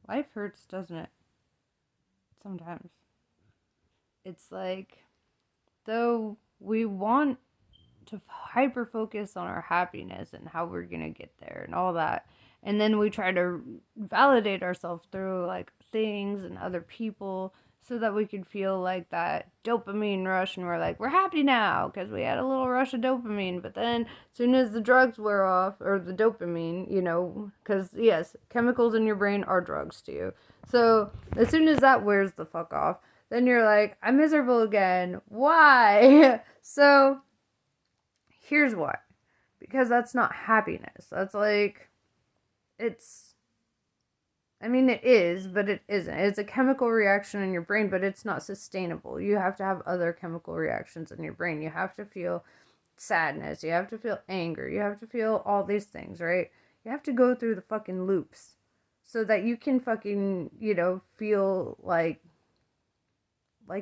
Life hurts, doesn't it? Sometimes. It's like, though we want to hyper focus on our happiness and how we're gonna get there and all that. And then we try to validate ourselves through like things and other people so that we can feel like that dopamine rush and we're like, we're happy now because we had a little rush of dopamine. But then as soon as the drugs wear off, or the dopamine, because yes, chemicals in your brain are drugs to you. So as soon as that wears the fuck off, then you're like, I'm miserable again. Why? So here's why. Because that's not happiness. That's like, it's, I mean, it is, but it isn't. It's a chemical reaction in your brain, but it's not sustainable. You have to have other chemical reactions in your brain. You have to feel sadness. You have to feel anger. You have to feel all these things, right? You have to go through the fucking loops so that you can fucking, feel like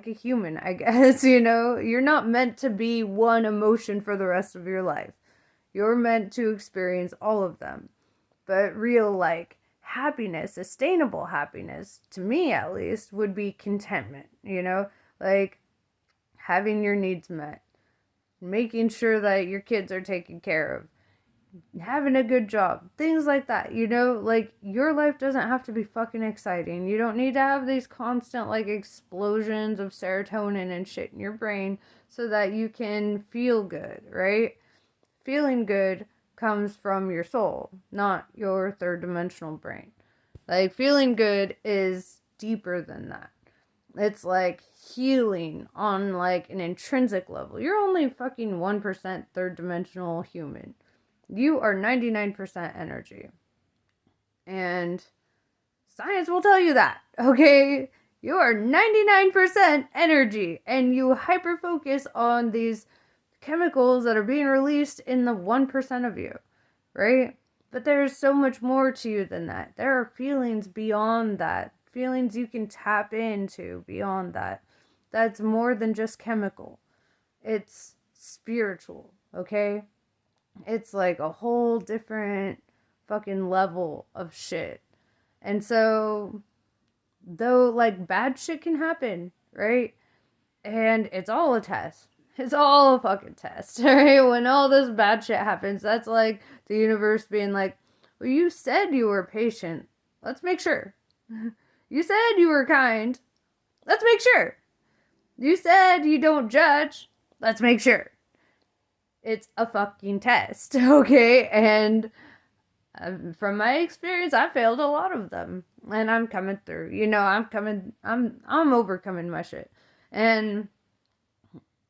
a human, I guess, You're not meant to be one emotion for the rest of your life. You're meant to experience all of them. But real, like, happiness, sustainable happiness, to me at least, would be contentment, Like, having your needs met, making sure that your kids are taken care of, having a good job, things like that, Like, your life doesn't have to be fucking exciting. You don't need to have these constant, like, explosions of serotonin and shit in your brain so that you can feel good, right? Feeling good comes from your soul, not your third dimensional brain. Like, feeling good is deeper than that. It's like healing on like an intrinsic level. You're only fucking 1% third dimensional human. You are 99% energy. And science will tell you that, okay? You are 99% energy, and you hyper focus on these chemicals that are being released in the 1% of you, right? But there's so much more to you than that. There are feelings beyond that, feelings you can tap into beyond that. That's more than just chemical, it's spiritual, okay? It's like a whole different fucking level of shit. And so, though, like, bad shit can happen, right? And it's all a test. It's all a fucking test, right? When all this bad shit happens, that's like the universe being like, well, you said you were patient. Let's make sure. You said you were kind. Let's make sure. You said you don't judge. Let's make sure. It's a fucking test, okay? And from my experience, I failed a lot of them, and I'm coming through. I'm overcoming my shit, and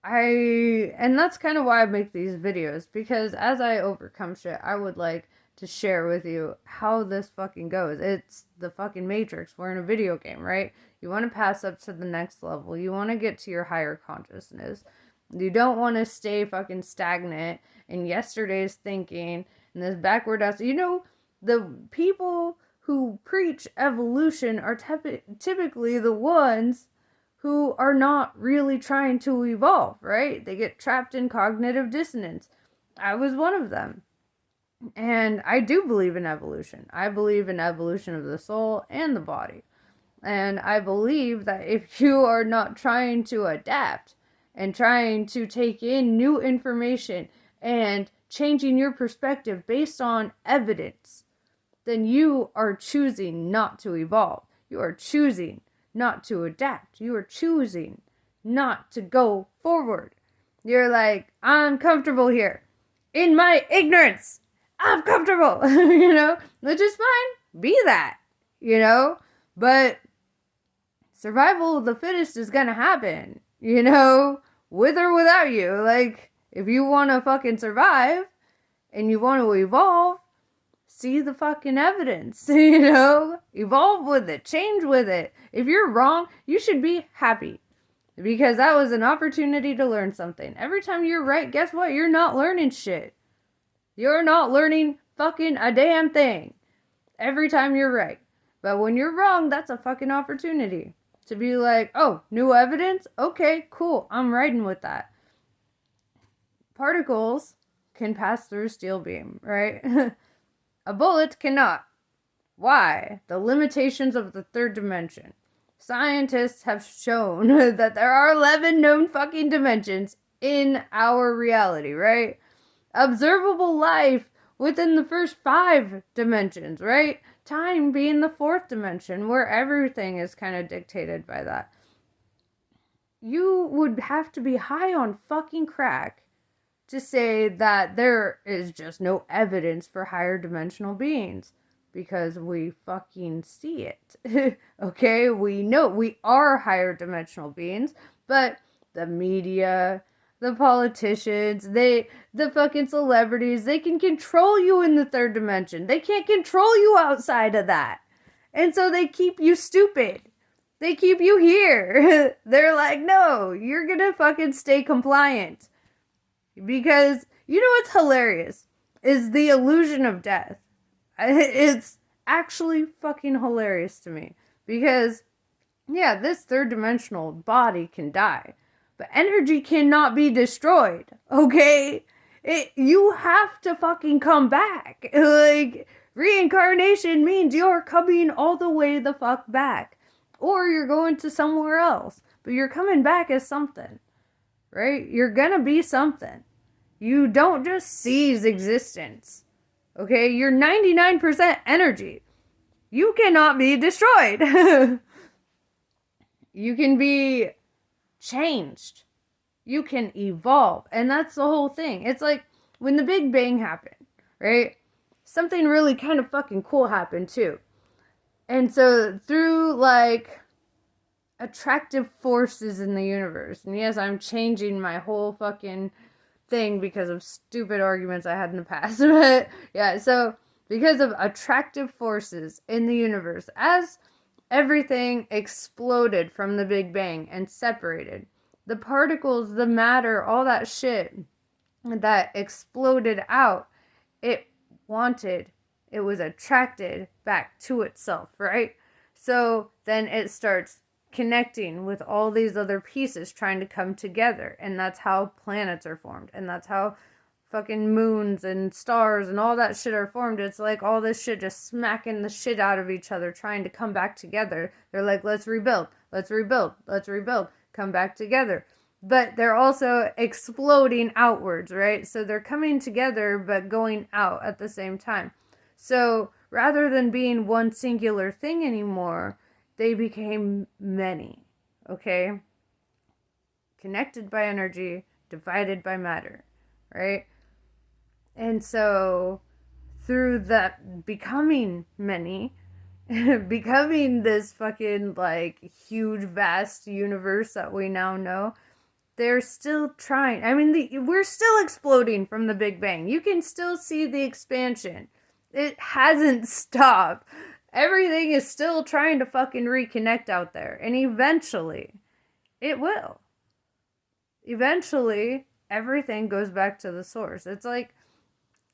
and that's kind of why I make these videos, because as I overcome shit, I would like to share with you how this fucking goes. It's the fucking Matrix. We're in a video game, right? You want to pass up to the next level. You want to get to your higher consciousness. You don't want to stay fucking stagnant in yesterday's thinking and this backward ass. The people who preach evolution are typically the ones who are not really trying to evolve, right? They get trapped in cognitive dissonance. I was one of them. And I do believe in evolution. I believe in evolution of the soul and the body. And I believe that if you are not trying to adapt and trying to take in new information and changing your perspective based on evidence, then you are choosing not to evolve. You are choosing not to adapt. You are choosing not to go forward. You're like, I'm comfortable here. In my ignorance, I'm comfortable, which is fine. Be that, but survival of the fittest is gonna happen, with or without you. Like, if you want to fucking survive and you want to evolve, see the fucking evidence, evolve with it, change with it. If you're wrong, you should be happy, because that was an opportunity to learn something. Every time you're right, guess what? You're not learning shit. You're not learning fucking a damn thing every time you're right. But when you're wrong, that's a fucking opportunity to be like, oh, new evidence? Okay, cool. I'm riding with that. Particles can pass through a steel beam, right? A bullet cannot. Why? The limitations of the third dimension. Scientists have shown that there are 11 known fucking dimensions in our reality, right? Observable life within the first 5 dimensions, right? Time being the 4th dimension, where everything is kind of dictated by that. You would have to be high on fucking crack to say that there is just no evidence for higher dimensional beings, because we fucking see it. Okay, we know we are higher dimensional beings, but the media, the politicians, the fucking celebrities, they can control you in the third dimension. They can't control you outside of that. And so they keep you stupid. They keep you here. They're like, no, you're gonna fucking stay compliant. Because you know what's hilarious is the illusion of death. It's actually fucking hilarious to me. Because, yeah, this third dimensional body can die, but energy cannot be destroyed, okay? You have to fucking come back. Like, reincarnation means you're coming all the way the fuck back. Or you're going to somewhere else, but you're coming back as something. Right? You're gonna be something. You don't just seize existence. Okay? You're 99% energy. You cannot be destroyed. You can be changed. You can evolve. And that's the whole thing. It's like when the Big Bang happened, right? Something really kind of fucking cool happened too. And so through like attractive forces in the universe. And yes, I'm changing my whole fucking thing because of stupid arguments I had in the past. But yeah, so because of attractive forces in the universe, as everything exploded from the Big Bang and separated, the particles, the matter, all that shit that exploded out, it was attracted back to itself, right? So then it starts connecting with all these other pieces trying to come together, and that's how planets are formed, and that's how fucking moons and stars and all that shit are formed. It's like all this shit just smacking the shit out of each other trying to come back together. They're like, let's rebuild, come back together. But they're also exploding outwards, right? So they're coming together but going out at the same time. So rather than being one singular thing anymore, they became many, okay? Connected by energy, divided by matter, right? And so through that becoming many, becoming this fucking like huge, vast universe that we now know, they're still trying. I mean, we're still exploding from the Big Bang. You can still see the expansion. It hasn't stopped. Everything is still trying to fucking reconnect out there. And eventually, it will. Eventually, everything goes back to the source. It's like,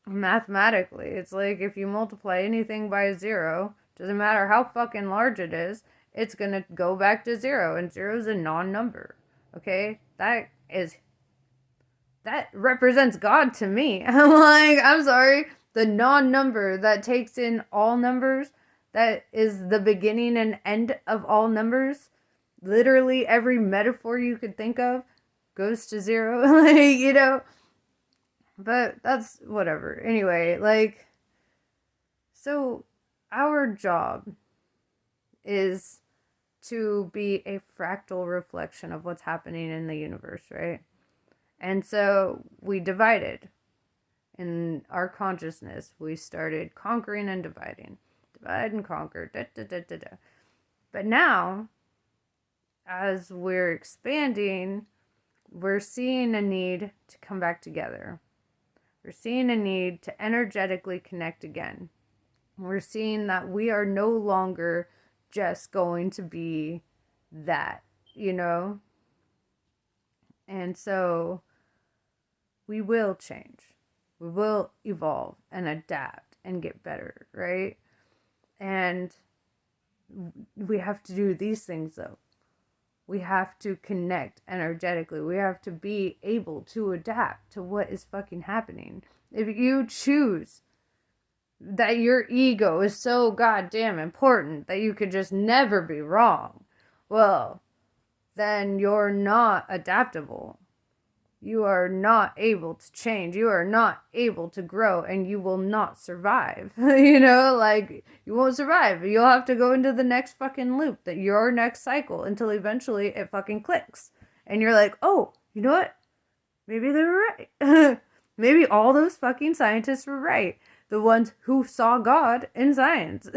mathematically, it's like if you multiply anything by 0, doesn't matter how fucking large it is, it's gonna go back to 0. And 0 is a non-number. Okay? That represents God to me. I'm like, I'm sorry. The non-number that takes in all numbers, that is the beginning and end of all numbers. Literally every metaphor you could think of goes to 0. Like, you know. But that's whatever. Anyway, like, so our job is to be a fractal reflection of what's happening in the universe, right? And so we divided in our consciousness. We started conquering and dividing. Divide and conquer. Da, da, da, da, da. But now, as we're expanding, we're seeing a need to come back together. We're seeing a need to energetically connect again. We're seeing that we are no longer just going to be that, you know? And so we will change. We will evolve and adapt and get better, right? And we have to do these things, though. We have to connect energetically. We have to be able to adapt to what is fucking happening. If you choose that your ego is so goddamn important that you could just never be wrong, well, then you're not adaptable. You are not able to change. You are not able to grow, and you will not survive. You won't survive. You'll have to go into the next fucking loop, that your next cycle, until eventually it fucking clicks. And you're like, oh, you know what? Maybe they were right. Maybe all those fucking scientists were right. The ones who saw God in science.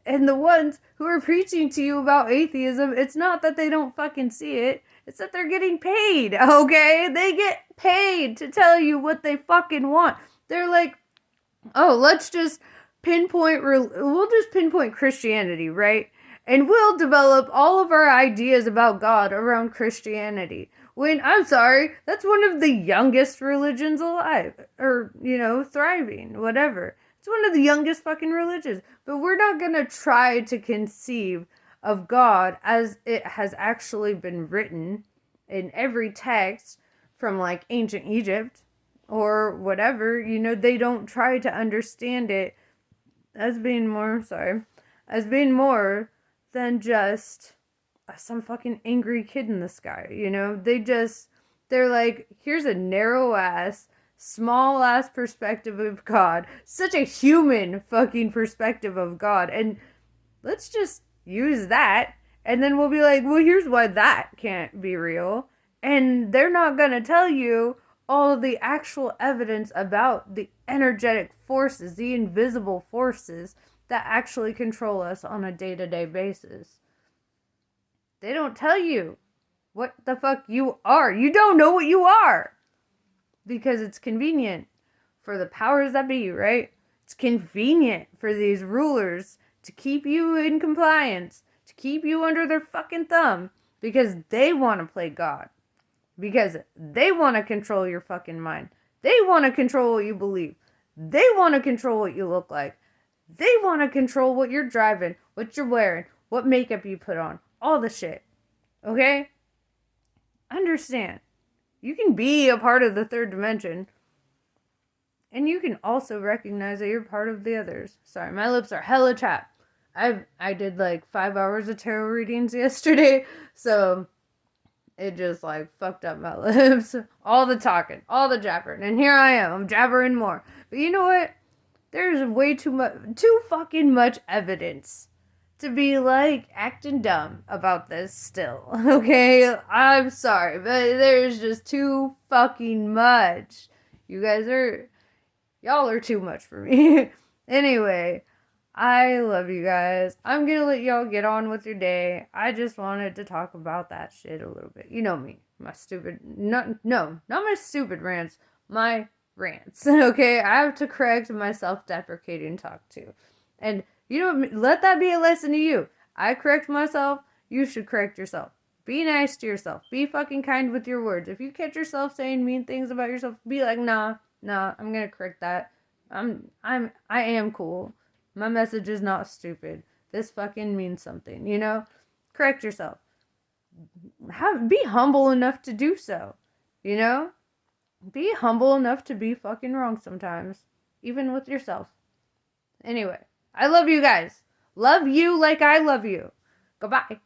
And the ones who are preaching to you about atheism, it's not that they don't fucking see it. It's that they're getting paid, okay? They get paid to tell you what they fucking want. They're like, oh, let's just we'll just pinpoint Christianity, right? And we'll develop all of our ideas about God around Christianity. When, I'm sorry, that's one of the youngest religions alive. Or, thriving, whatever. It's one of the youngest fucking religions. But we're not going to try to conceive of God as it has actually been written in every text from like ancient Egypt or whatever. They don't try to understand it as being more than just some fucking angry kid in the sky. They're like, here's a narrow ass, small ass perspective of God, such a human fucking perspective of God, and let's just use that, and then we'll be like, well, here's why that can't be real. And they're not gonna tell you all of the actual evidence about the energetic forces, the invisible forces that actually control us on a day-to-day basis. They don't tell you what the fuck you are. You don't know what you are. Because it's convenient for the powers that be, right? It's convenient for these rulers to keep you in compliance, to keep you under their fucking thumb, because they want to play God. Because they want to control your fucking mind. They want to control what you believe. They want to control what you look like. They want to control what you're driving, what you're wearing, what makeup you put on, all the shit. Okay? Understand. You can be a part of the third dimension. And you can also recognize that you're part of the others. Sorry, my lips are hella chapped. I did like 5 hours of tarot readings yesterday, so it just like fucked up my lips. All the talking, all the jabbering, and here I am, I'm jabbering more. But you know what? There's way too fucking much evidence to be like acting dumb about this still. Okay? I'm sorry, but there's just too fucking much. Y'all are too much for me. Anyway, I love you guys. I'm gonna let y'all get on with your day. I just wanted to talk about that shit a little bit. You know me. Not my stupid rants. My rants. Okay? I have to correct my self-deprecating talk too. And let that be a lesson to you. I correct myself. You should correct yourself. Be nice to yourself. Be fucking kind with your words. If you catch yourself saying mean things about yourself, be like, nah, I'm gonna correct that. I am cool. My message is not stupid. This fucking means something, Correct yourself. Be humble enough to do so, Be humble enough to be fucking wrong sometimes, even with yourself. Anyway, I love you guys. Love you like I love you. Goodbye.